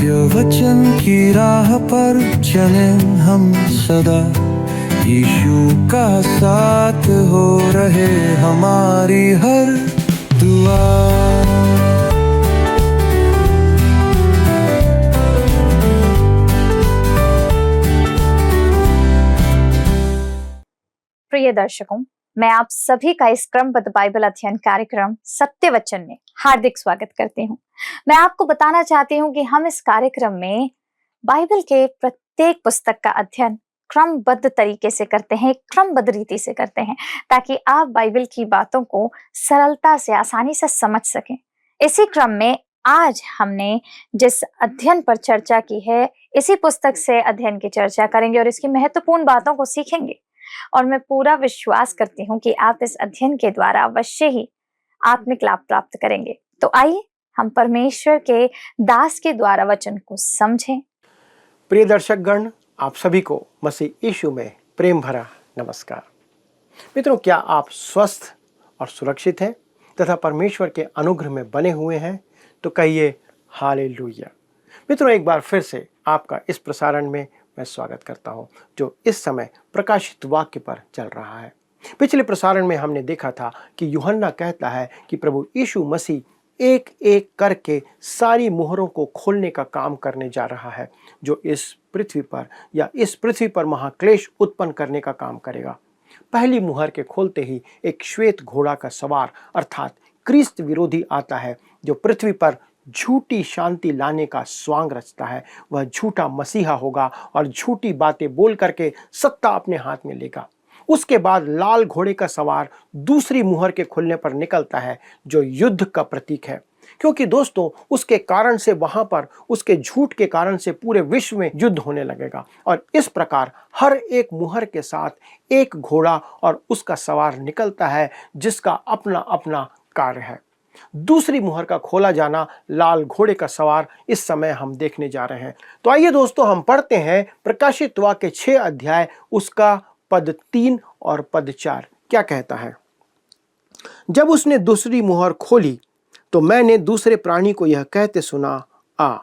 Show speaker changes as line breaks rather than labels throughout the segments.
सत्य वचन की राह पर चले हम सदा, यीशु का साथ हो रहे हमारी हर दुआ।
प्रिय दर्शकों, मैं आप सभी का इस क्रमबद्ध बाइबल अध्ययन कार्यक्रम सत्य वचन में हार्दिक स्वागत करती हूँ। मैं आपको बताना चाहती हूँ कि हम इस कार्यक्रम में बाइबल के प्रत्येक पुस्तक का अध्ययन क्रमबद्ध तरीके से करते हैं, क्रमबद्ध रीति से करते हैं, ताकि आप बाइबल की बातों को सरलता से, आसानी से समझ सकें। इसी क्रम में आज हमने जिस अध्ययन पर चर्चा की है, इसी पुस्तक से अध्ययन की चर्चा करेंगे और इसकी महत्वपूर्ण बातों को सीखेंगे। और मैं पूरा विश्वास करती हूँ कि आप इस अध्ययन के द्वारा अवश्य ही आत्मिक लाभ प्राप्त करेंगे। तो आइए हम परमेश्वर के दास के द्वारा वचन को समझें।
प्रिय दर्शकगण, आप सभी को मसीह यीशु में प्रेम भरा नमस्कार। मित्रों, क्या आप स्वस्थ और सुरक्षित हैं तथा परमेश्वर के अनुग्रह में बने हुए हैं? तो कहिए हालेलुया। मित्रों, एक बार फिर से आपका इस प्रसारण में मैं स्वागत करता हूं, जो इस समय प्रकाशित वाक्य पर चल रहा है। पिछले प्रसारण में हमने देखा था कि यूहन्ना कहता है कि प्रभु यीशु मसीह एक एक करके सारी मुहरों को खोलने का काम करने जा रहा है, जो इस पृथ्वी पर महाक्लेश उत्पन्न करने का काम करेगा। पहली मुहर के खोलते ही एक श्वेत घोड़ा का सवार अर्थात क्रिस्त विरोधी आता है, जो पृथ्वी पर झूठी शांति लाने का स्वांग रचता है। वह झूठा मसीहा होगा और झूठी बातें बोल करके सत्ता अपने हाथ में लेगा। उसके बाद लाल घोड़े का सवार दूसरी मुहर के खुलने पर निकलता है, जो युद्ध का प्रतीक है, क्योंकि दोस्तों उसके कारण से वहां पर उसके झूठ के कारण से पूरे विश्व में युद्ध होने लगेगा। और इस प्रकार हर एक मुहर के साथ एक घोड़ा और उसका सवार निकलता है, जिसका अपना अपना कार्य है। दूसरी मुहर का खोला जाना, लाल घोड़े का सवार, इस समय हम देखने जा रहे हैं। तो आइए दोस्तों, हम पढ़ते हैं प्रकाशित वाक्य 6 अध्याय, उसका पद 3 और पद 4 क्या कहता है। जब उसने दूसरी मुहर खोली तो मैंने दूसरे प्राणी को यह कहते सुना, आ।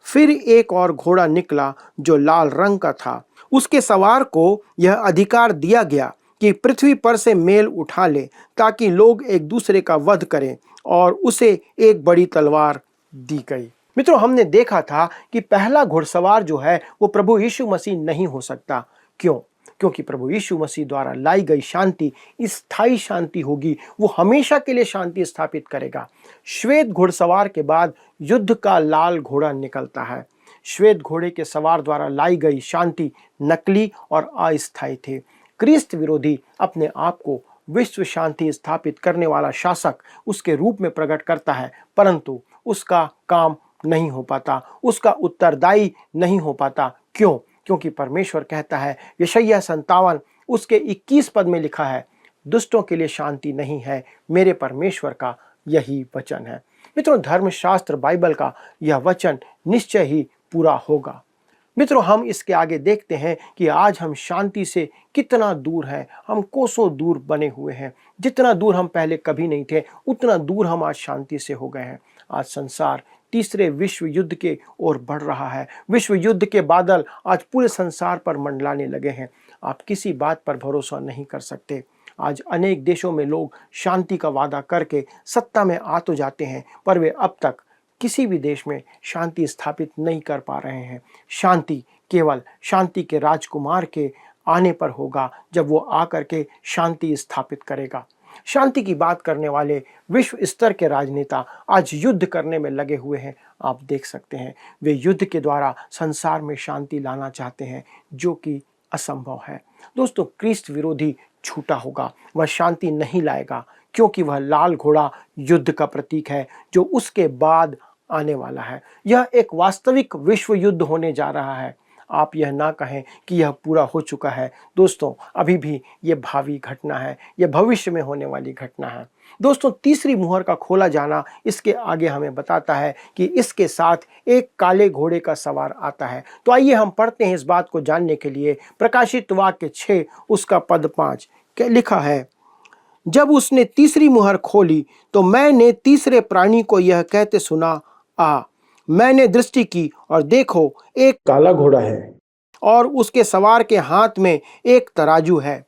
फिर एक और घोड़ा निकला जो लाल रंग का था। उसके सवार को यह अधिकार दिया गया कि पृथ्वी पर से मेल उठा ले, ताकि लोग एक दूसरे का वध करें, और उसे एक बड़ी तलवार दी गई। मित्रों, हमने देखा था कि पहला घुड़सवार जो है वो प्रभु यीशु मसीह नहीं हो सकता। क्यों? क्योंकि प्रभु यीशु मसीह द्वारा लाई गई शांति स्थायी शांति होगी। वो हमेशा के लिए शांति स्थापित करेगा। श्वेत घुड़सवार के बाद युद्ध का लाल घोड़ा निकलता है। श्वेत घोड़े के सवार द्वारा लाई गई शांति नकली और अस्थायी थे। क्रिस्त विरोधी अपने आप को विश्व शांति स्थापित करने वाला शासक उसके रूप में प्रकट करता है, परंतु उसका काम नहीं हो पाता, उसका उत्तरदायी नहीं हो पाता। क्यों? क्योंकि परमेश्वर कहता है, यशायाह 57 उसके 21 पद में लिखा है, दुष्टों के लिए शांति नहीं है, मेरे परमेश्वर का यही वचन है। मित्रों, धर्मशास्त्र बाइबल का यह वचन निश्चय ही पूरा होगा। मित्रों, हम इसके आगे देखते हैं कि आज हम शांति से कितना दूर हैं। हम कोसों दूर बने हुए हैं। जितना दूर हम पहले कभी नहीं थे, उतना दूर हम आज शांति से हो गए हैं। आज संसार तीसरे विश्व युद्ध के ओर बढ़ रहा है। विश्व युद्ध के बादल आज पूरे संसार पर मंडलाने लगे हैं। आप किसी बात पर भरोसा नहीं कर सकते। आज अनेक देशों में लोग शांति का वादा करके सत्ता में आ तो जाते हैं, पर वे अब तक किसी भी देश में शांति स्थापित नहीं कर पा रहे हैं। शांति केवल शांति के राजकुमार के आने पर होगा, जब वो आकर के शांति स्थापित करेगा। शांति की बात करने वाले विश्व स्तर के राजनेता आज युद्ध करने में लगे हुए हैं। आप देख सकते हैं, वे युद्ध के द्वारा संसार में शांति लाना चाहते हैं, जो कि असंभव है। दोस्तों, क्रिस्त विरोधी झूठा होगा, वह शांति नहीं लाएगा, क्योंकि वह लाल घोड़ा युद्ध का प्रतीक है, जो उसके बाद आने वाला है। यह एक वास्तविक विश्व युद्ध होने जा रहा है। आप यह ना कहें कि यह पूरा हो चुका है। दोस्तों, अभी भी ये भावी घटना है, यह भविष्य में होने वाली घटना है। दोस्तों, तीसरी मुहर का खोला जाना इसके आगे हमें बताता है कि इसके साथ एक काले घोड़े का सवार आता है। तो आइए हम पढ़ते हैं इस बात को जानने के लिए। प्रकाशित वाक्य 6 उसका पद 5 क्या लिखा है। जब उसने तीसरी मुहर खोली तो मैंने तीसरे प्राणी को यह कहते सुना, आ। मैंने दृष्टि की और देखो एक काला घोड़ा है और उसके सवार के हाथ में एक तराजू है।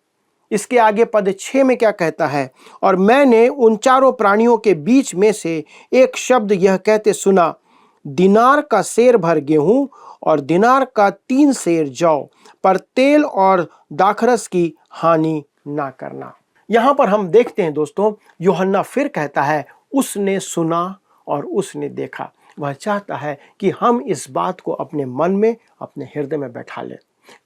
इसके आगे पद 6 में क्या कहता है, और मैंने उन चारों प्राणियों के बीच में से एक शब्द यह कहते सुना, दिनार का सेर भर गेहूं और दिनार का 3 सेर जौ, पर तेल और दाखरस की हानि ना करना। यहां पर हम देखते हैं दोस्तों, यूहन्ना फिर कहता है उसने सुना और उसने देखा। वह चाहता है कि हम इस बात को अपने मन में, अपने हृदय में बैठा लें।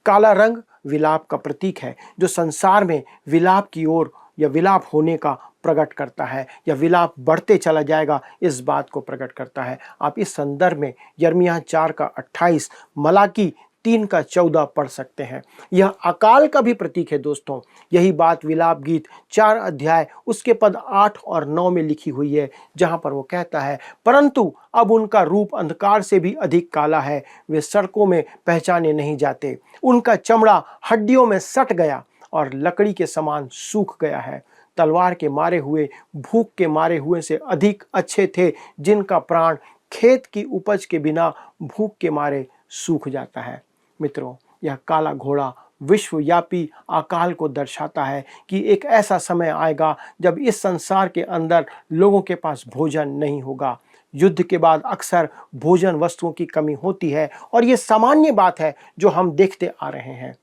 काला रंग विलाप का प्रतीक है, जो संसार में विलाप की ओर या विलाप होने का प्रकट करता है, या विलाप बढ़ते चला जाएगा इस बात को प्रकट करता है। आप इस संदर्भ में यिर्मयाह 4 का 28, मलाकी 3 का 14 पढ़ सकते हैं। यह अकाल का भी प्रतीक है दोस्तों। यही बात विलाप गीत 4 अध्याय उसके पद 8 और 9 में लिखी हुई है, जहां पर वो कहता है, परंतु अब उनका रूप अंधकार से भी अधिक काला है, वे सड़कों में पहचाने नहीं जाते, उनका चमड़ा हड्डियों में सट गया और लकड़ी के समान सूख गया है। तलवार के मारे हुए, भूख के मारे हुए से अधिक अच्छे थे जिनका प्राण खेत की उपज के बिना भूख के मारे सूख जाता है। मित्रों, यह काला घोड़ा विश्वव्यापी अकाल को दर्शाता है कि एक ऐसा समय आएगा जब इस संसार के अंदर लोगों के पास भोजन नहीं होगा। युद्ध के बाद अक्सर भोजन वस्तुओं की कमी होती है और ये सामान्य बात है जो हम देखते आ रहे हैं।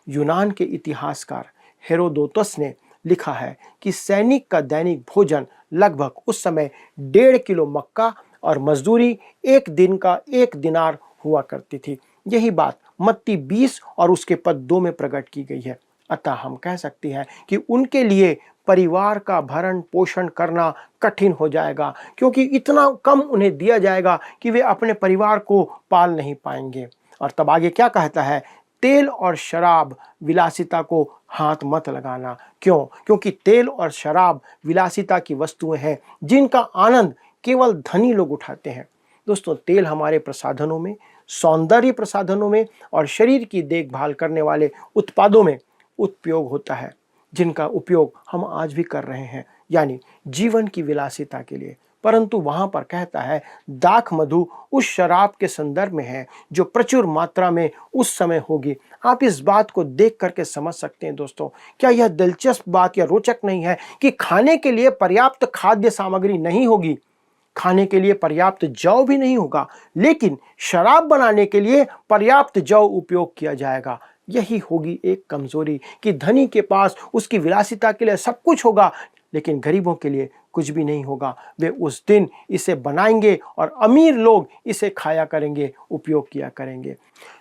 यूनान के इतिहासकार हेरोदोतस ने लिखा है कि सैनिक का दैनिक भोजन लगभग उस समय 1.5 किलो मक्का और मजदूरी एक दिन का 1 दिनार हुआ करती थी। यही बात मत्ती 20 और उसके पद 2 में प्रकट की गई है। अतः हम कह सकते हैं कि उनके लिए परिवार का भरण पोषण करना कठिन हो जाएगा, क्योंकि इतना कम उन्हें दिया जाएगा कि वे अपने परिवार को पाल नहीं पाएंगे। और तब आगे क्या कहता है, तेल और शराब विलासिता को हाथ मत लगाना। क्यों? क्योंकि तेल और शराब विलासिता की वस्तुएं हैं जिनका आनंद केवल धनी लोग उठाते हैं। दोस्तों, तेल हमारे प्रसाधनों में, सौंदर्य प्रसाधनों में और शरीर की देखभाल करने वाले उत्पादों में उपयोग होता है, जिनका उपयोग हम आज भी कर रहे हैं, यानी जीवन की विलासिता के लिए। परंतु वहां पर कहता है दाख मधु उस शराब के संदर्भ में है जो प्रचुर मात्रा में उस समय होगी। आप इस बात को देख करके समझ सकते हैं दोस्तों, क्या यह दिलचस्प बात या रोचक नहीं है कि खाने के लिए पर्याप्त खाद्य सामग्री नहीं होगी, खाने के लिए पर्याप्त जौ भी नहीं होगा, लेकिन शराब बनाने के लिए पर्याप्त जौ उपयोग किया जाएगा। यही होगी एक कमजोरी कि धनी के पास उसकी विलासिता के लिए सब कुछ होगा, लेकिन गरीबों के लिए कुछ भी नहीं होगा। वे उस दिन इसे बनाएंगे और अमीर लोग इसे खाया करेंगे, उपयोग किया करेंगे।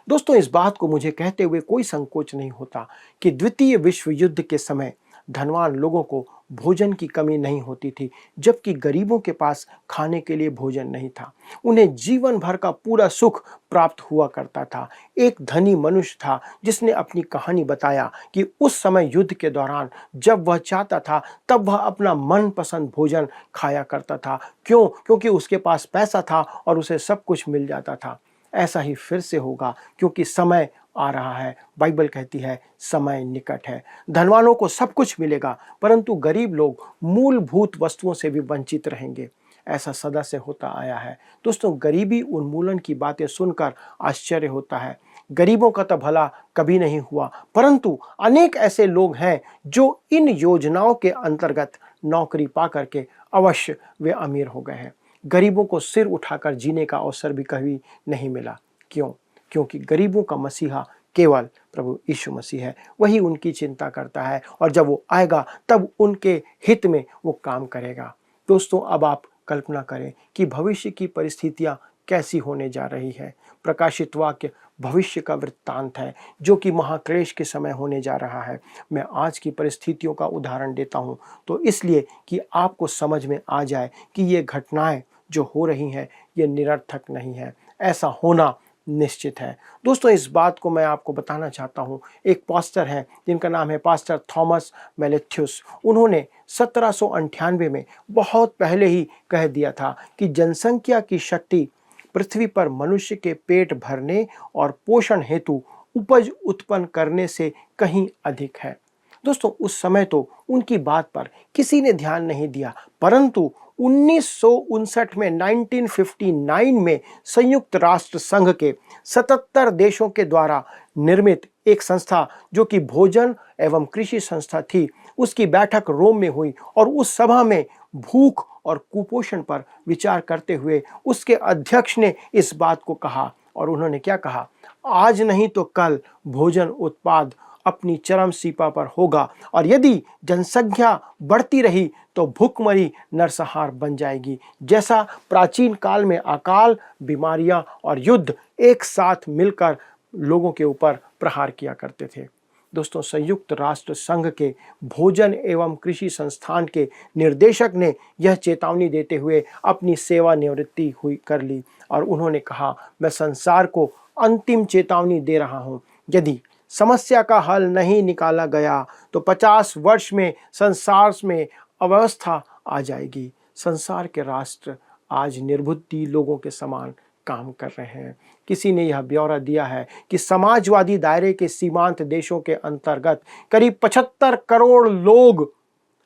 दोस्तों, इस बात को मुझे कहते हुए कोई संकोच नहीं होता कि द्वितीय विश्व युद्ध के समय धनवान लोगों को भोजन की कमी नहीं होती थी, जबकि गरीबों के पास खाने के लिए भोजन नहीं था। उन्हें जीवन भर का पूरा सुख प्राप्त हुआ करता था। एक धनी मनुष्य था जिसने अपनी कहानी बताया कि उस समय युद्ध के दौरान जब वह चाहता था तब वह अपना मनपसंद भोजन खाया करता था। क्यों? क्योंकि उसके पास पैसा था और उसे सब कुछ मिल जाता था। ऐसा ही फिर से होगा, क्योंकि समय आ रहा है। बाइबल कहती है समय निकट है। धनवानों को सब कुछ मिलेगा, परंतु गरीब लोग मूलभूत वस्तुओं से भी वंचित रहेंगे। ऐसा सदा से होता आया है। दोस्तों, गरीबी उन्मूलन की बातें सुनकर आश्चर्य होता है। गरीबों का तो भला कभी नहीं हुआ, परंतु अनेक ऐसे लोग हैं जो इन योजनाओं के अंतर्गत नौकरी पा करके अवश्य वे अमीर हो गए हैं। गरीबों को सिर उठाकर जीने का अवसर भी कभी नहीं मिला। क्यों? क्योंकि गरीबों का मसीहा केवल प्रभु यीशु मसीह है। वही उनकी चिंता करता है और जब वो आएगा तब उनके हित में वो काम करेगा। दोस्तों, अब आप कल्पना करें कि भविष्य की परिस्थितियां कैसी होने जा रही है। प्रकाशित वाक्य भविष्य का वृत्तांत है जो कि महाक्लेश के समय होने जा रहा है। मैं आज की परिस्थितियों का उदाहरण देता हूं तो इसलिए कि आपको समझ में आ जाए कि ये घटनाएं जो हो रही हैं ये निरर्थक नहीं है, ऐसा होना निश्चित है। दोस्तों, इस बात को मैं आपको बताना चाहता हूँ। एक पास्टर हैं जिनका नाम है पास्टर थॉमस मैलेथ्यूस। उन्होंने 1798 में बहुत पहले ही कह दिया था कि जनसंख्या की शक्ति पृथ्वी पर मनुष्य के पेट भरने और पोषण हेतु उपज उत्पन्न करने से कहीं अधिक है। दोस्तों, उस समय तो उनकी बात पर किसी ने ध्यान नहीं दिया, परंतु 1959 में 1959 में संयुक्त राष्ट्र संघ के 77 देशों के द्वारा निर्मित एक संस्था जो कि भोजन एवं कृषि संस्था थी, उसकी बैठक रोम में हुई और उस सभा में भूख और कुपोषण पर विचार करते हुए उसके अध्यक्ष ने इस बात को कहा। और उन्होंने क्या कहा? आज नहीं तो कल भोजन उत्पाद अपनी चरम सीमा पर होगा और यदि जनसंख्या बढ़ती रही तो भूखमरी नरसंहार बन जाएगी। जैसा प्राचीन काल में अकाल, बीमारियां और युद्ध एक साथ मिलकर लोगों के ऊपर प्रहार किया करते थे। दोस्तों, संयुक्त राष्ट्र संघ के भोजन एवं कृषि संस्थान के निर्देशक ने यह चेतावनी देते हुए अपनी सेवानिवृत्ति कर ली और उन्होंने कहा, मैं संसार को अंतिम चेतावनी दे रहा हूं, यदि समस्या का हल नहीं निकाला गया तो 50 वर्ष में संसार में अव्यवस्था आ जाएगी। संसार के राष्ट्र आज निर्बुद्धि लोगों के समान काम कर रहे हैं। किसी ने यह ब्यौरा दिया है कि समाजवादी दायरे के सीमांत देशों के अंतर्गत करीब 75 करोड़ लोग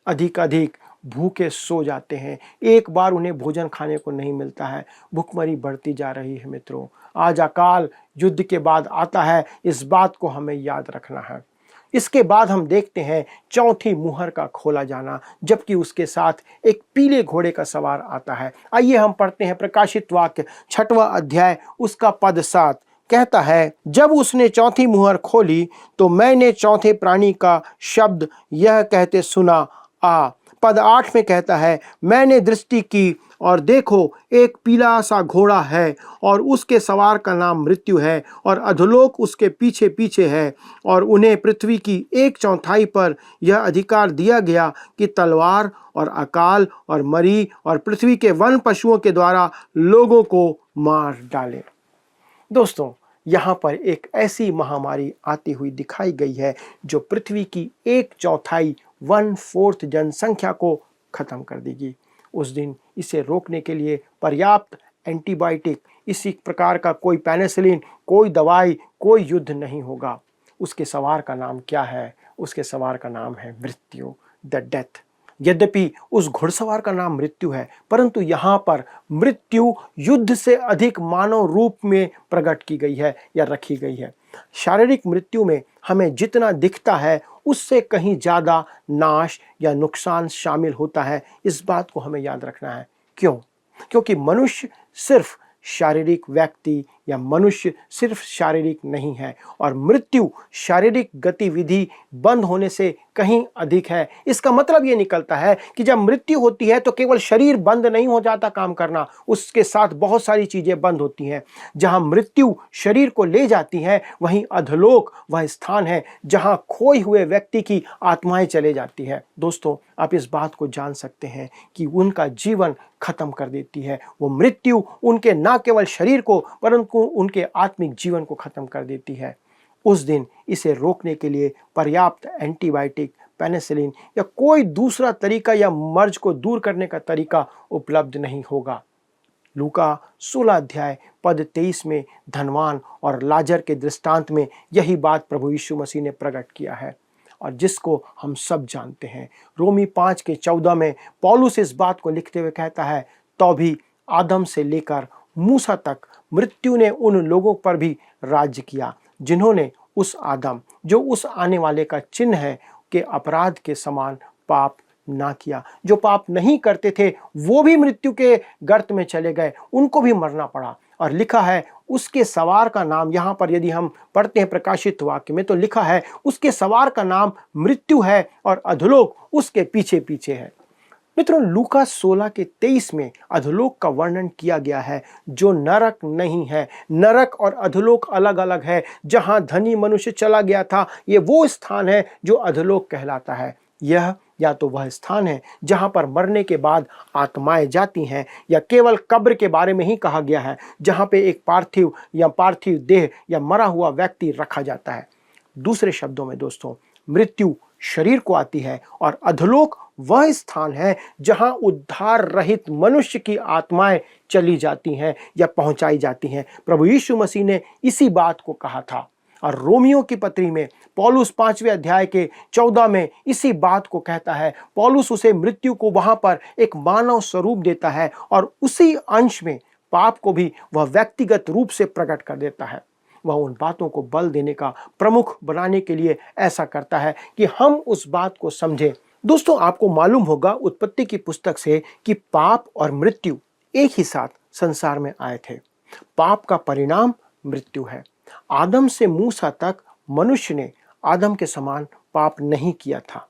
अधिक भूखे सो जाते हैं। एक बार उन्हें भोजन खाने को नहीं मिलता है। भुखमरी बढ़ती जा रही है। मित्रों, आज अकाल युद्ध के बाद आता है, इस बात को हमें याद रखना है। इसके बाद हम देखते हैं चौथी मुहर का खोला जाना, जबकि उसके साथ एक पीले घोड़े का सवार आता है। आइए हम पढ़ते हैं प्रकाशित वाक्य 6वां अध्याय उसका पद 7 कहता है, जब उसने चौथी मुहर खोली तो मैंने चौथे प्राणी का शब्द यह कहते सुना, आ। पद 8 में कहता है, मैंने दृष्टि की और देखो एक पीला सा घोड़ा है और उसके सवार का नाम मृत्यु है और अधोलोक उसके पीछे पीछे है और उन्हें पृथ्वी की 1/4 पर यह अधिकार दिया गया कि तलवार और अकाल और मरी और पृथ्वी के वन पशुओं के द्वारा लोगों को मार डाले। दोस्तों, यहाँ पर एक ऐसी महामारी आती हुई दिखाई गई है जो पृथ्वी की 1/4 1/4 जनसंख्या को खत्म कर देगी। उस दिन इसे रोकने के लिए पर्याप्त एंटीबायोटिक, इसी प्रकार का कोई पेनिसिलिन, कोई दवाई, कोई युद्ध नहीं होगा। उसके सवार का नाम क्या है? उसके सवार का नाम है मृत्यु, द डेथ। यद्यपि उस घुड़सवार का नाम मृत्यु है, परंतु यहाँ पर मृत्यु युद्ध से अधिक मानव रूप में प्रकट की गई है या रखी गई है। शारीरिक मृत्यु में हमें जितना दिखता है उससे कहीं ज़्यादा नाश या नुकसान शामिल होता है। इस बात को हमें याद रखना है। क्यों? क्योंकि मनुष्य सिर्फ शारीरिक व्यक्ति या मनुष्य सिर्फ शारीरिक नहीं है और मृत्यु शारीरिक गतिविधि बंद होने से कहीं अधिक है। इसका मतलब ये निकलता है कि जब मृत्यु होती है तो केवल शरीर बंद नहीं हो जाता काम करना, उसके साथ बहुत सारी चीजें बंद होती हैं। जहां मृत्यु शरीर को ले जाती है वहीं अधोलोक वह स्थान है जहां खोए हुए व्यक्ति की आत्माएं चले जाती है। दोस्तों, आप इस बात को जान सकते हैं कि उनका जीवन खत्म कर देती है। वो मृत्यु उनके न केवल शरीर को परंतु उनके आत्मिक जीवन को खत्म कर देती है। उस दिन इसे रोकने के लिए पर्याप्त एंटीबायोटिक, पेनिसिलिन या कोई दूसरा तरीका या मर्ज को दूर करने का तरीका उपलब्ध नहीं होगा। लूका 16 अध्याय पद 23 में धनवान और लाजर के दृष्टांत में यही बात प्रभु यीशु मसीह ने प्रकट किया है और जिसको हम सब जानते हैं। रोमी 5:14 में पौलुस इस बात को लिखते हुए कहता है, तो भी आदम से लेकर मूसा तक मृत्यु ने उन लोगों पर भी राज्य किया जिन्होंने उस आदम जो उस आने वाले का चिन्ह है के अपराध के समान पाप ना किया। जो पाप नहीं करते थे वो भी मृत्यु के गर्त में चले गए, उनको भी मरना पड़ा। और लिखा है उसके सवार का नाम, यहाँ पर यदि हम पढ़ते हैं प्रकाशित वाक्य में तो लिखा है उसके सवार का नाम मृत्यु है और अधोलोक उसके पीछे पीछे है। मित्रों, लूका 16:23 में अधोलोक का वर्णन किया गया है जो नरक नहीं है। नरक और अधोलोक अलग अलग है। जहां धनी मनुष्य चला गया था ये वो स्थान है जो अधोलोक कहलाता है। यह या तो वह स्थान है जहां पर मरने के बाद आत्माएं जाती हैं या केवल कब्र के बारे में ही कहा गया है जहां पे एक पार्थिव देह या मरा हुआ व्यक्ति रखा जाता है। दूसरे शब्दों में दोस्तों, मृत्यु शरीर को आती है और अधोलोक वह स्थान है जहां उद्धार रहित मनुष्य की आत्माएं चली जाती हैं या पहुंचाई जाती हैं। प्रभु यीशु मसीह ने इसी बात को कहा था। और रोमियो की पत्री में पौलुस 5वें अध्याय के 14 में इसी बात को कहता है। पौलुस उसे मृत्यु को वहां पर एक मानव स्वरूप देता है और उसी अंश में पाप को भी वह व्यक्तिगत रूप से प्रकट कर देता है। वह उन बातों को बल देने का प्रमुख बनाने के लिए ऐसा करता है कि हम उस बात को समझें। दोस्तों, आपको मालूम होगा उत्पत्ति की पुस्तक से कि पाप और मृत्यु एक ही साथ संसार में आए थे। पाप का परिणाम मृत्यु है। आदम से मूसा तक मनुष्य ने आदम के समान पाप नहीं किया था।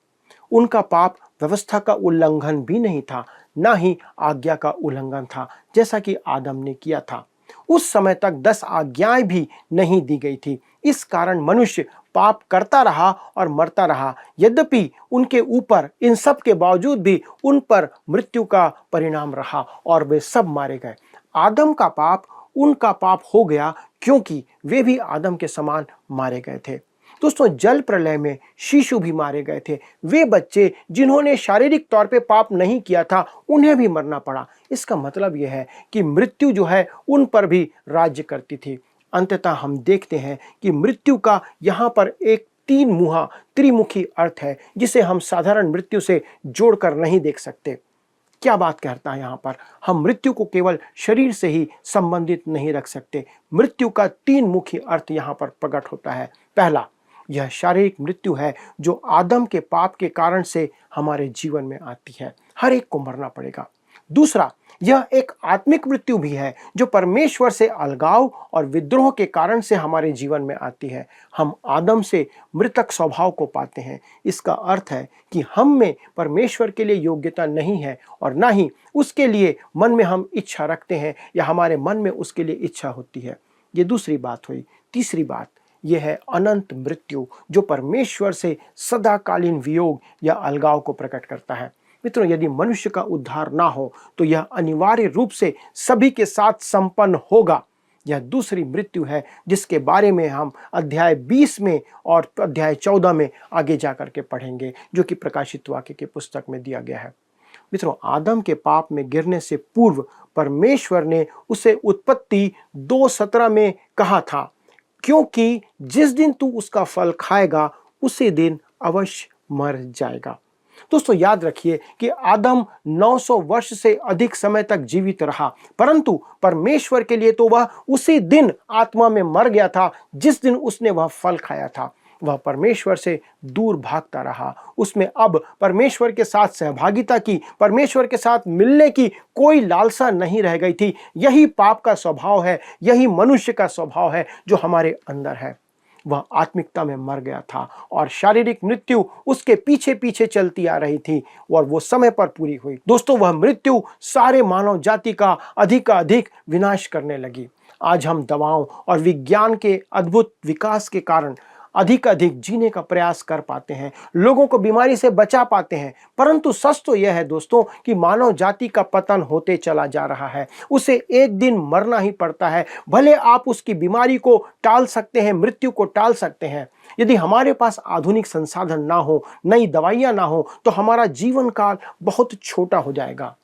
उनका पाप व्यवस्था का उल्लंघन भी नहीं था, ना ही आज्ञा का उल्लंघन था जैसा कि आदम ने किया था। उस समय तक 10 आज्ञाएं भी नहीं दी गई थी। इस कारण मनुष्य पाप करता रहा और मरता रहा। यद्यपि उनके ऊपर इन सब के बावजूद भी उन पर मृत्यु का परिणाम रहा और वे सब मारे गए। आदम का पाप उनका पाप हो गया क्योंकि वे भी आदम के समान मारे गए थे। दोस्तों, जल प्रलय में शिशु भी मारे गए थे। वे बच्चे जिन्होंने शारीरिक तौर पे पाप नहीं किया था, उन्हें भी मरना पड़ा। इसका मतलब यह है कि मृत्यु जो है उन पर भी राज्य करती थी। अंततः हम देखते हैं कि मृत्यु का यहाँ पर एक 3 मुहा त्रिमुखी अर्थ है जिसे हम साधारण मृत्यु से जोड़कर नहीं देख सकते। क्या बात कहता है यहाँ पर? हम मृत्यु को केवल शरीर से ही संबंधित नहीं रख सकते। मृत्यु का 3 मुख्य अर्थ यहाँ पर प्रकट होता है। पहला, यह शारीरिक मृत्यु है जो आदम के पाप के कारण से हमारे जीवन में आती है। हर एक को मरना पड़ेगा। दूसरा, यह एक आत्मिक मृत्यु भी है जो परमेश्वर से अलगाव और विद्रोह के कारण से हमारे जीवन में आती है। हम आदम से मृतक स्वभाव को पाते हैं। इसका अर्थ है कि हम में परमेश्वर के लिए योग्यता नहीं है और ना ही उसके लिए मन में हम इच्छा रखते हैं या हमारे मन में उसके लिए इच्छा होती है। ये दूसरी बात हुई। तीसरी बात यह है अनंत मृत्यु जो परमेश्वर से सदाकालीन वियोग या अलगाव को प्रकट करता है। मित्रों, यदि मनुष्य का उद्धार ना हो तो यह अनिवार्य रूप से सभी के साथ संपन्न होगा। यह दूसरी मृत्यु है जिसके बारे में हम अध्याय 20 में और अध्याय 14 में आगे जाकर के पढ़ेंगे, जो कि प्रकाशित वाक्य की पुस्तक में दिया गया है। मित्रों, आदम के पाप में गिरने से पूर्व परमेश्वर ने उसे उत्पत्ति 2:17 में कहा था, क्योंकि जिस दिन तू उसका फल खाएगा उसी दिन अवश्य मर जाएगा। दोस्तों, याद रखिए कि आदम 900 वर्ष से अधिक समय तक जीवित रहा, परंतु परमेश्वर के लिए तो वह उसी दिन आत्मा में मर गया था जिस दिन उसने वह फल खाया था। वह परमेश्वर से दूर भागता रहा। उसमें अब परमेश्वर के साथ सहभागिता की, परमेश्वर के साथ मिलने की कोई लालसा नहीं रह गई थी। यही पाप का स्वभाव है, यही मनुष्य का स्वभाव है जो हमारे अंदर है। वह आत्मिकता में मर गया था और शारीरिक मृत्यु उसके पीछे पीछे चलती आ रही थी और वो समय पर पूरी हुई। दोस्तों, वह मृत्यु सारे मानव जाति का अधिक विनाश करने लगी। आज हम दवाओं और विज्ञान के अद्भुत विकास के कारण अधिक जीने का प्रयास कर पाते हैं, लोगों को बीमारी से बचा पाते हैं, परंतु सच तो यह है दोस्तों कि मानव जाति का पतन होते चला जा रहा है। उसे एक दिन मरना ही पड़ता है। भले आप उसकी बीमारी को टाल सकते हैं, मृत्यु को टाल सकते हैं। यदि हमारे पास आधुनिक संसाधन ना हो, नई दवाइयां ना हो, तो हमारा जीवन काल बहुत छोटा हो जाएगा।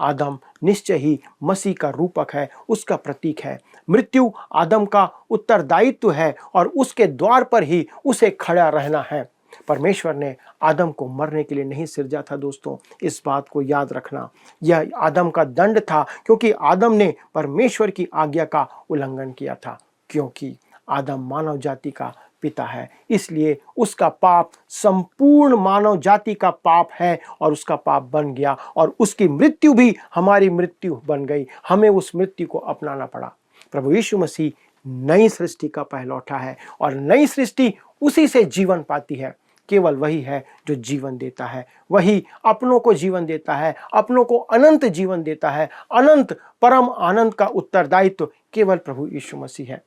आदम निश्चय ही मसीह का रूपक है, उसका प्रतीक है। मृत्यु आदम का उत्तरदायित्व है और उसके द्वार पर ही उसे खड़ा रहना है। परमेश्वर ने आदम को मरने के लिए नहीं सिरजा था। दोस्तों, इस बात को याद रखना। यह आदम का दंड था क्योंकि आदम ने परमेश्वर की आज्ञा का उल्लंघन किया था। क्योंकि आदम मानव जाति का पिता है, इसलिए उसका पाप संपूर्ण मानव जाति का पाप है और उसका पाप बन गया और उसकी मृत्यु भी हमारी मृत्यु बन गई। हमें उस मृत्यु को अपनाना पड़ा। प्रभु यीशु मसीह नई सृष्टि का पहलौठा है और नई सृष्टि उसी से जीवन पाती है। केवल वही है जो जीवन देता है, वही अपनों को जीवन देता है, अपनों को अनंत जीवन देता है। अनंत परम आनंद का उत्तरदायित्व केवल प्रभु यीशु मसीह है।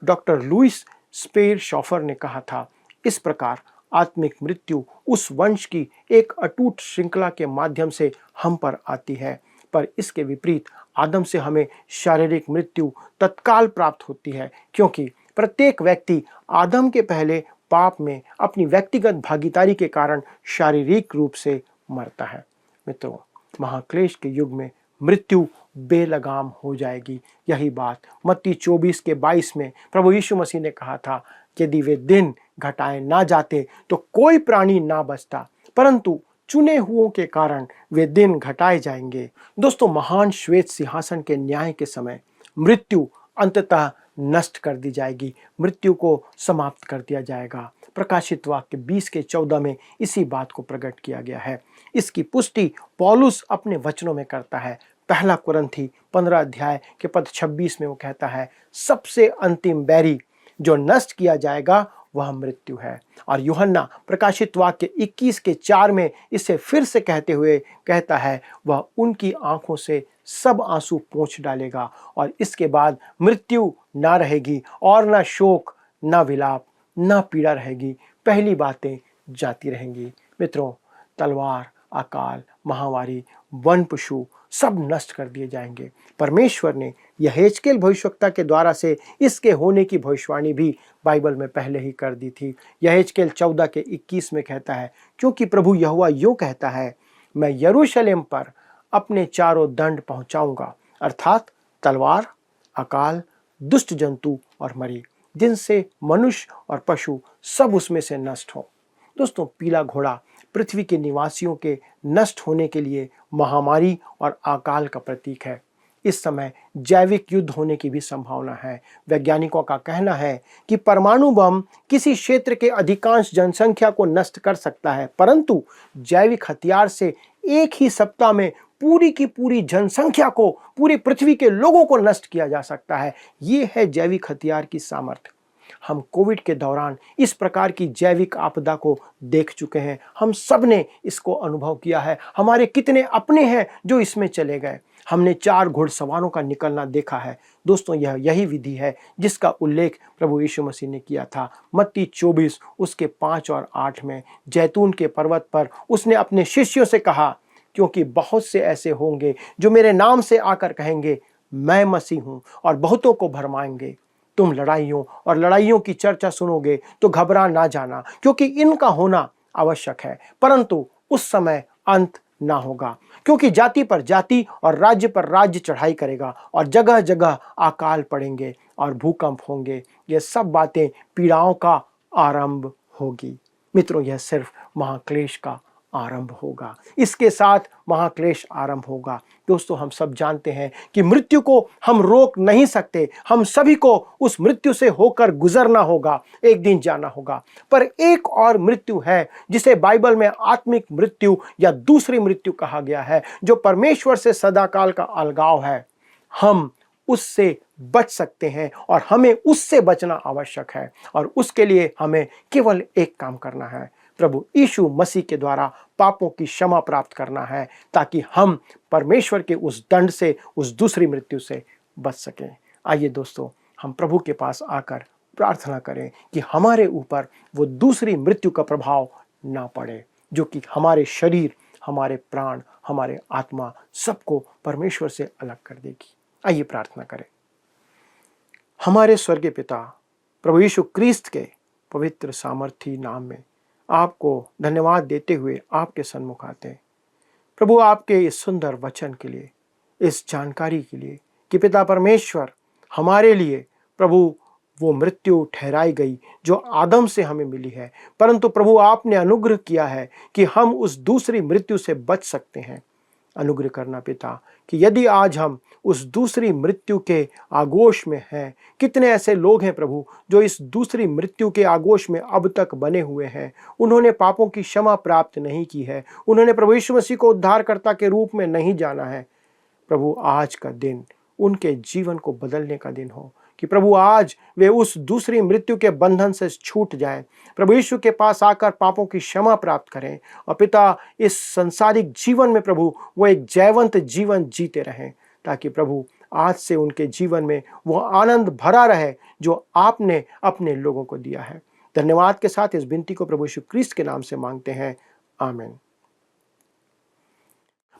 डॉक्टर लुईस स्पेयर शॉफर ने कहा था, इस प्रकार आत्मिक मृत्यु उस वंश की एक अटूट श्रृंखला के माध्यम से हम पर आती है, पर इसके विपरीत आदम से हमें शारीरिक मृत्यु तत्काल प्राप्त होती है, क्योंकि प्रत्येक व्यक्ति आदम के पहले पाप में अपनी व्यक्तिगत भागीदारी के कारण शारीरिक रूप से मरता है। मित्रों, महाक्लेश के युग में मृत्यु बेलगाम हो जाएगी। यही बात मत्ती 24 के 22 में प्रभु यीशु मसीह ने कहा था, यदि वे दिन घटाए ना जाते तो कोई प्राणी ना बचता, परंतु चुने हुओं के कारण वे दिन घटाए जाएंगे। दोस्तों, महान श्वेत सिंहासन के न्याय के समय मृत्यु अंततः नष्ट कर दी जाएगी, मृत्यु को समाप्त कर दिया जाएगा। प्रकाशित वाक्य 20:14 में इसी बात को प्रकट किया गया है। इसकी पुष्टि पौलुस अपने वचनों में करता है। पहला कुरिन्थी 15 अध्याय के पद 26 में वो कहता है, सबसे अंतिम बैरी जो नष्ट किया जाएगा वह मृत्यु है। और यूहन्ना प्रकाशित वाक्य 21:4 में इसे फिर से कहते हुए कहता है, वह उनकी आंखों से सब आंसू पोंछ डालेगा और इसके बाद मृत्यु ना रहेगी और ना शोक, ना विलाप, ना पीड़ा रहेगी, पहली बातें जाती रहेंगी। मित्रों, तलवार, अकाल, महामारी, वन पशु सब नष्ट कर दिए जाएंगे। परमेश्वर ने यहेजकेल भविष्यवक्ता के द्वारा से इसके होने की भविष्यवाणी भी बाइबल में पहले ही कर दी थी। यहेजकेल 14:21 में कहता है, क्योंकि प्रभु यहोवा यूं कहता है, मैं यरूशलेम पर अपने चारों दंड पहुंचाऊंगा, अर्थात तलवार, अकाल, दुष्ट जंतु और मरी, जिनसे मनुष्य और पशु सब उसमें से नष्ट हो। दोस्तों, पीला घोड़ा पृथ्वी के निवासियों के नष्ट होने के लिए महामारी और अकाल का प्रतीक है। इस समय जैविक युद्ध होने की भी संभावना है। वैज्ञानिकों का कहना है कि परमाणु बम किसी क्षेत्र के अधिकांश जनसंख्या को नष्ट कर सकता है, परंतु जैविक हथियार से एक ही सप्ताह में पूरी की पूरी जनसंख्या को, पूरी पृथ्वी के लोगों को नष्ट किया जा सकता है। ये है जैविक हथियार की सामर्थ्य। हम कोविड के दौरान इस प्रकार की जैविक आपदा को देख चुके हैं। हम सब ने इसको अनुभव किया है। हमारे कितने अपने हैं जो इसमें चले गए। हमने 4 घुड़सवारों का निकलना देखा है। दोस्तों, यही विधि है जिसका उल्लेख प्रभु यीशु मसीह ने किया था। मत्ती 24 उसके 5 और 8 में जैतून के पर्वत पर उसने अपने शिष्यों से कहा, क्योंकि बहुत से ऐसे होंगे जो मेरे नाम से आकर कहेंगे, मैं मसीह हूं, और बहुतों को भरमाएंगे। तुम लड़ाइयों और लड़ाइयों की चर्चा सुनोगे तो घबरा ना जाना, क्योंकि इनका होना आवश्यक है, परंतु उस समय अंत ना होगा। क्योंकि जाति पर जाति और राज्य पर राज्य चढ़ाई करेगा और जगह जगह अकाल पड़ेंगे और भूकंप होंगे। ये सब बातें पीड़ाओं का आरंभ होगी। मित्रों, यह सिर्फ महाक्लेश का आरंभ होगा। इसके साथ महाक्लेश आरंभ होगा। दोस्तों, हम सब जानते हैं कि मृत्यु को हम रोक नहीं सकते। हम सभी को उस मृत्यु से होकर गुजरना होगा, एक दिन जाना होगा। पर एक और मृत्यु है जिसे बाइबल में आत्मिक मृत्यु या दूसरी मृत्यु कहा गया है, जो परमेश्वर से सदाकाल का अलगाव है। हम उससे बच सकते हैं और हमें उससे बचना आवश्यक है, और उसके लिए हमें केवल एक काम करना है, प्रभु यीशु मसीह के द्वारा पापों की क्षमा प्राप्त करना है, ताकि हम परमेश्वर के उस दंड से, उस दूसरी मृत्यु से बच सकें। आइए दोस्तों, हम प्रभु के पास आकर प्रार्थना करें कि हमारे ऊपर वो दूसरी मृत्यु का प्रभाव ना पड़े, जो कि हमारे शरीर, हमारे प्राण, हमारे आत्मा सबको परमेश्वर से अलग कर देगी। आइए प्रार्थना करें। हमारे स्वर्गीय पिता, प्रभु यीशु क्रिस्त के पवित्र सामर्थी नाम में आपको धन्यवाद देते हुए आपके सन्मुख आते हैं। प्रभु, आपके इस सुंदर वचन के लिए, इस जानकारी के लिए कि पिता परमेश्वर हमारे लिए प्रभु वो मृत्यु ठहराई गई जो आदम से हमें मिली है, परंतु प्रभु आपने अनुग्रह किया है कि हम उस दूसरी मृत्यु से बच सकते हैं। अनुग्रह करना पिता कि यदि आज हम उस दूसरी मृत्यु के आगोश में हैं, कितने ऐसे लोग हैं प्रभु जो इस दूसरी मृत्यु के आगोश में अब तक बने हुए हैं। उन्होंने पापों की क्षमा प्राप्त नहीं की है, उन्होंने प्रभु यीशु मसीह को उद्धारकर्ता के रूप में नहीं जाना है। प्रभु, आज का दिन उनके जीवन को बदलने का दिन हो कि प्रभु आज वे उस दूसरी मृत्यु के बंधन से छूट जाएं, प्रभु यीशु के पास आकर पापों की क्षमा प्राप्त करें, और पिता इस संसारिक जीवन में प्रभु वो एक जयवंत जीवन जीते रहें, ताकि प्रभु आज से उनके जीवन में वो आनंद भरा रहे जो आपने अपने लोगों को दिया है। धन्यवाद के साथ इस विनती को प्रभु यीशु क्रिस्त के नाम से मांगते हैं, आमीन।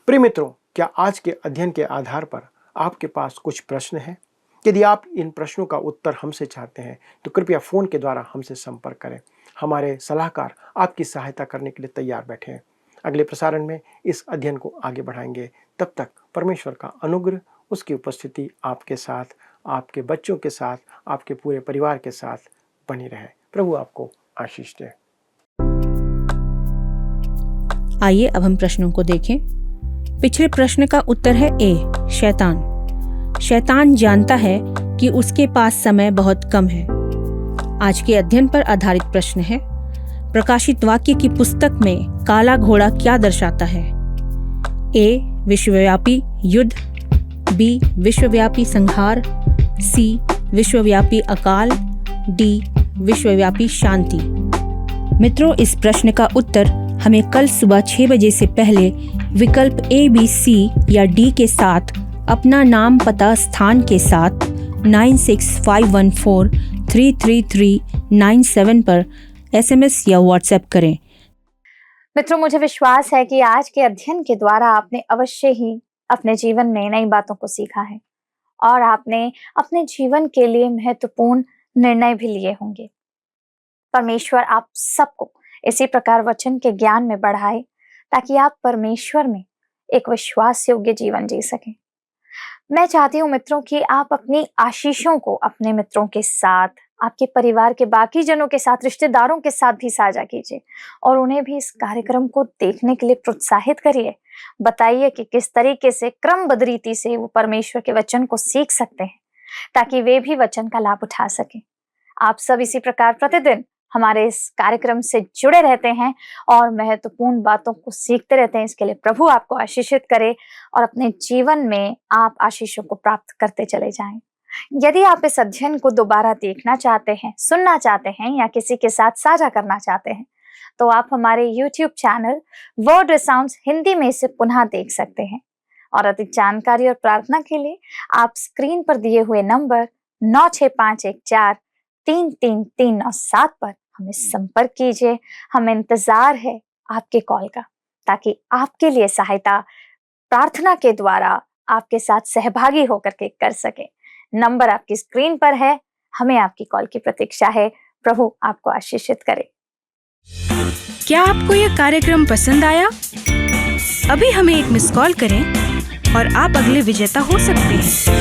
प्रिय मित्रों, क्या आज के अध्ययन के आधार पर आपके पास कुछ प्रश्न हैं? यदि आप इन प्रश्नों का उत्तर हमसे चाहते हैं तो कृपया फ़ोन के द्वारा हमसे संपर्क करें। हमारे सलाहकार आपकी सहायता करने के लिए तैयार बैठे हैं। अगले प्रसारण में इस अध्ययन को आगे बढ़ाएंगे। तब तक परमेश्वर का अनुग्रह, उसकी उपस्थिति आपके साथ, आपके बच्चों के साथ, आपके पूरे परिवार के साथ बनी रहे। प्रभु आपको आशीष दे।
आइए अब हम प्रश्नों को देखें। पिछले प्रश्न का उत्तर है ए, शैतान। शैतान जानता है कि उसके पास समय बहुत कम है। आज के अध्ययन पर आधारित प्रश्न है, प्रकाशित वाक्य की पुस्तक में काला घोड़ा क्या दर्शाता है? ए, विश्वव्यापी युद्ध, बी, विश्वव्यापी संहार, सी, विश्वव्यापी अकाल, डी, विश्वव्यापी शांति। मित्रों, इस प्रश्न का उत्तर हमें कल सुबह 6 बजे से पहले विकल्प ए, बी, सी या डी के साथ अपना नाम, पता, स्थान के साथ 9651433397 पर SMS या WhatsApp करें।
मित्रों, मुझे विश्वास है कि आज के अध्ययन के द्वारा आपने अवश्य ही अपने जीवन में नई बातों को सीखा है और आपने अपने जीवन के लिए महत्वपूर्ण निर्णय भी लिए होंगे। परमेश्वर आप सबको इसी प्रकार वचन के ज्ञान में बढ़ाए ताकि आप परमेश्वर में एक विश्वास योग्य जीवन जी सकें। मैं चाहती हूँ मित्रों कि आप अपनी आशीषों को अपने मित्रों के साथ, आपके परिवार के बाकी जनों के साथ, रिश्तेदारों के साथ भी साझा कीजिए और उन्हें भी इस कार्यक्रम को देखने के लिए प्रोत्साहित करिए। बताइए कि किस तरीके से क्रमबद्ध रीति से वो परमेश्वर के वचन को सीख सकते हैं ताकि वे भी वचन का लाभ उठा सकें। आप सब इसी प्रकार प्रतिदिन हमारे इस कार्यक्रम से जुड़े रहते हैं और महत्वपूर्ण बातों को सीखते रहते हैं। इसके लिए प्रभु आपको आशीषित करे और अपने जीवन में आप आशीषों को प्राप्त करते चले जाएं। यदि आप इस अध्ययन को दोबारा देखना चाहते हैं, सुनना चाहते हैं या किसी के साथ साझा करना चाहते हैं तो आप हमारे YouTube चैनल वर्ड रिसाउंड्स हिंदी में इसे पुनः देख सकते हैं। और अधिक जानकारी और प्रार्थना के लिए आप स्क्रीन पर दिए हुए नंबर 9651433397 पर हमें संपर्क कीजिए। हमें इंतजार है आपके कॉल का ताकि आपके लिए सहायता प्रार्थना के द्वारा आपके साथ सहभागी होकर के कर सके। नंबर आपकी स्क्रीन पर है, हमें आपकी कॉल की प्रतीक्षा है। प्रभु आपको आशीषित करे।
क्या आपको यह कार्यक्रम पसंद आया? अभी हमें एक मिस कॉल करें और आप अगले विजेता हो सकते हैं।